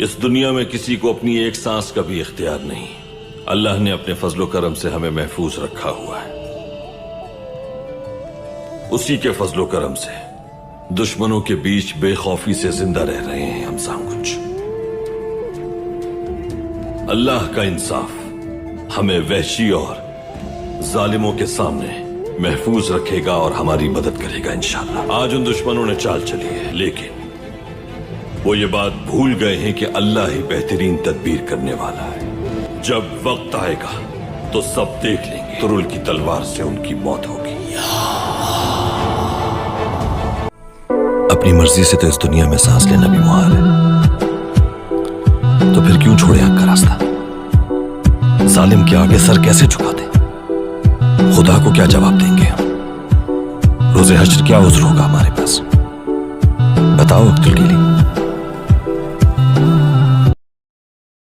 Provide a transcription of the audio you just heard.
इस दुनिया में किसी को अपनी एक सांस का भी इख्तियार नहीं। अल्लाह ने अपने फजलो करम से हमें महफूज रखा हुआ है। उसी के फजलो करम से दुश्मनों के बीच बेखौफी से जिंदा रह रहे हैं हम सब कुछ। अल्लाह का इंसाफ हमें वहशी और जालिमों के सामने महफूज रखेगा और हमारी मदद करेगा इंशाअल्लाह। आज उन दुश्मनों ने चाल चली है, लेकिन वो ये बात भूल गए हैं कि अल्लाह ही बेहतरीन तदबीर करने वाला है। जब वक्त आएगा तो सब देख लेंगे, तुरुल की तलवार से उनकी मौत होगी। अपनी मर्जी से तो इस दुनिया में सांस लेना भी मुहाल है, तो फिर क्यों छोड़े हक का रास्ता? जालिम के आगे सर कैसे झुका दे? खुदा को क्या जवाब देंगे हम? रोज़े हश्र क्या उज़्र होगा हमारे पास? बताओ अब्दुल कीली।